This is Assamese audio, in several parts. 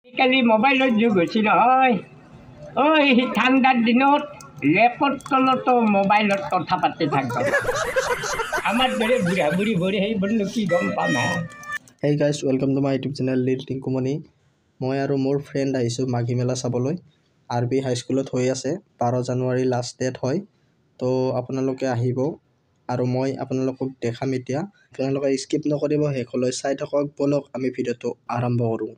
আজিকালি মোবাইলৰ যুগ হৈছে নহয়। ঠাণ্ডাৰ দিনত লেপৰ তলতো মোবাইলত কথা পাতি থাকব। আমাৰ দৰে বুঢ়া বুঢ়ী ভৰি সেইবোৰনো কি গম পাম হা। Hey guys, welcome to my YouTube channel লিল টিংকুমণি। মই আৰু মোৰ ফ্ৰেণ্ড আহিছোঁ মাঘী মেলা চাবলৈ। RB হাইস্কুলত হৈ আছে, 12 জানুৱাৰী লাষ্ট ডেট হয়। তো আপোনালোকে আহিব আৰু মই আপোনালোকক দেখাম। এতিয়া আপোনালোকে স্কিপ নকৰিব, শেষলৈ চাই থাকক। বলক আমি ভিডিঅ'টো আৰম্ভ কৰোঁ।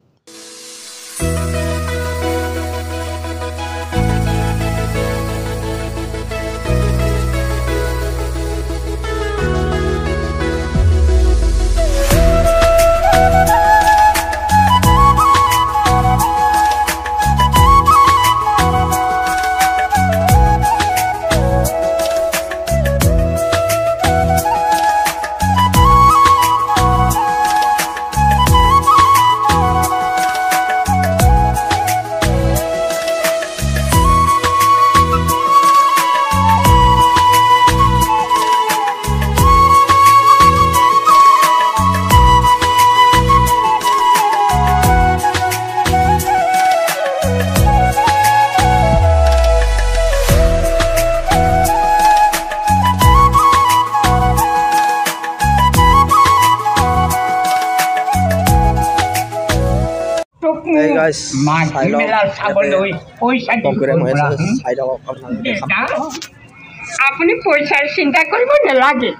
আপুনি পইচাৰ চিন্তা কৰিব নালাগে।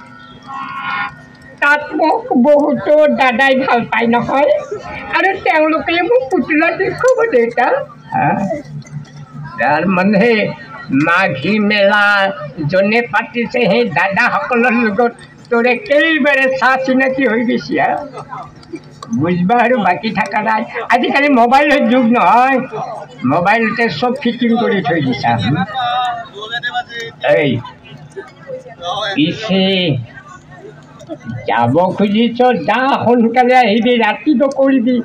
তাত মোক বহুতো দাদাই ভাল পায় নহয়, আৰু তেওঁলোকে মোক পুতলা দেখুৱাব দেউতা। তাৰ মানে মাঘী মেলা যোনে পাতিছে সেই দাদাসকলৰ লগত তোৰ একেবাৰে চাহ চিনাকি হৈ গৈছে। বুজবা আৰু বাকী থকা নাই। আজিকালি মোবাইলৰ যুগ নহয়, মোবাইলতে চব ফিটিং কৰি থৈ দিছা। এই পিছে যাব খুজিছ, যা সোনকালে আহিবি, ৰাতি নকৰিবি।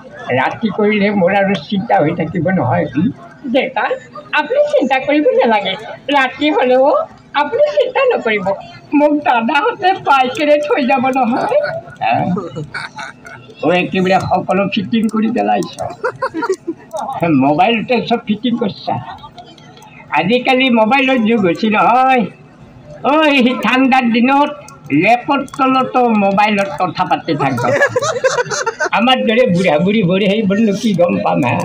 ৰাতি কৰিলে মোৰ আৰু চিন্তা হৈ থাকিব নহয়। দেউতা আপুনি চিন্তা কৰিব নালাগে, ৰাতি হ'লেও আপুনি চিন্তা নকৰিব, মোক দাদাহঁতে বাইকেৰে থৈ যাব নহয়। একেবাৰে সকলো ফিটিং কৰি পেলাইছ, মোবাইলতে চব ফিটিং কৰিছা। আজিকালি মোবাইলৰ যুগ হৈছে নহয়। ঠাণ্ডাৰ দিনত লেপৰ তলতো মোবাইলত কথা পাতি থাকব। আমাৰ দৰে বুঢ়া বুঢ়ী ভৰি সেইবোৰনো কি গম পাম হা।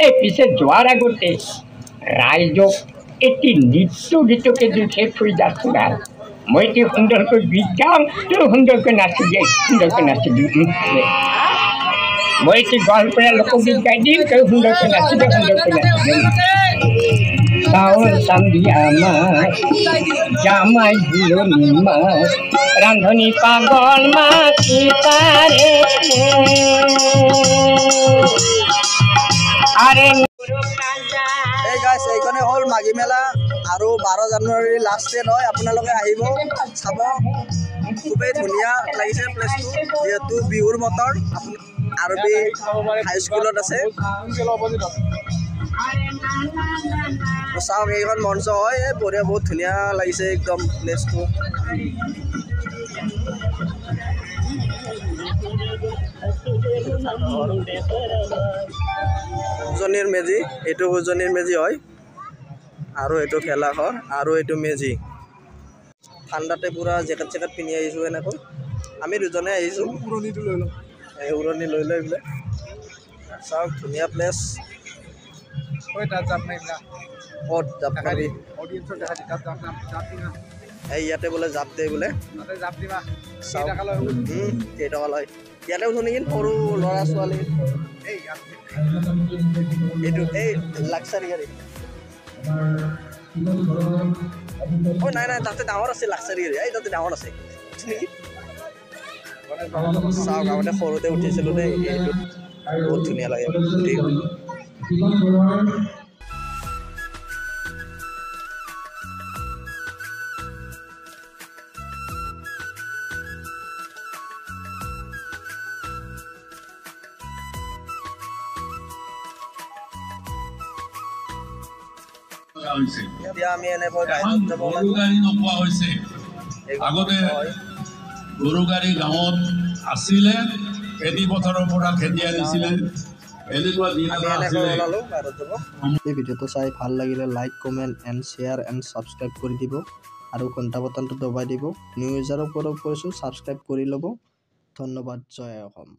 এই পিছে যোৱাৰ আগতে ৰাইজক এটি নৃত্য গীতকে দুখে থৈ যাচোন। মই এটি সুন্দৰকৈ গীত গাম, তই সুন্দৰকৈ নাচিবি, সুন্দৰকৈ নাচিবি। মই এটি গোৱালপৰীয়া লোকগীত গাই দিম, তই সুন্দৰকৈ নাচিবি, সুন্দৰকৈ নাচিবি। চাউল চান্দি আমাক জামাই ঘূৰণি মাছ, ৰান্ধনি পাগল মাছি তাৰে। এইখনে হ'ল মাঘী মেলা আৰু 12 জানুৱাৰী লাষ্ট ডেট হয়। আপোনালোকে আহিব চাব, খুবেই ধুনীয়া লাগিছে প্লেচটো, যিহেতু বিহুৰ বতৰ। RB হাইস্কুলত আছে। চাওক, এইখন মঞ্চ হয়, বঢ়িয়া, বহুত ধুনীয়া লাগিছে একদম প্লেচটো। উজনিৰ মেজি, এইটো উজনিৰ মেজি হয়, আৰু এইটো ভেলাঘৰ, আৰু এইটো মেজি। ঠাণ্ডাতে পূৰা জেকেট চেকেট পিন্ধি আহিছোঁ এনেকৈ। আমি দুজনে আহিছোঁ, উৰণিটো লৈ লওঁ। এই উৰণি লৈ লৈ বোলে। চাওক, ধুনীয়া প্লেচ। ক'ত জাপ মাৰি? এই ইয়াতে বোলে জাপ দিয়ে বোলে। কেইটকা লয়? ইয়াতে উঠো নেকি সৰু ল'ৰা ছোৱালী? এইটো এই লাক্সাৰী গাড়ী। নাই নাই, তাতে ডাঙৰ আছে লাক্সাৰী গাড়ী। এই তাতে ডাঙৰ আছে নেকি? চাওক, আগতে সৰুতে উঠিছিলোঁ দেই, এইটো বহুত ধুনীয়া লাগে। এতিয়া আমি এনেকৈ গৰু গাড়ী নোপোৱা হৈছে। আগতে গৰু গাড়ী গাঁৱত আছিলে, খেতি পথাৰৰ পৰা খেদি আনিছিলে, আমি এনেকৈ ওলালোঁ বাহিৰত যাব। এই ভিডিঅ'টো চাই ভাল লাগিলে like comment and share and subscribe কৰি দিব আৰু ঘণ্টা বটনটো দবাই দিব। নিউ ইউজাৰৰ ওপৰত কৈছোঁ ছাবস্ক্ৰাইব কৰি ল'ব। ধন্যবাদ। জয় অসম।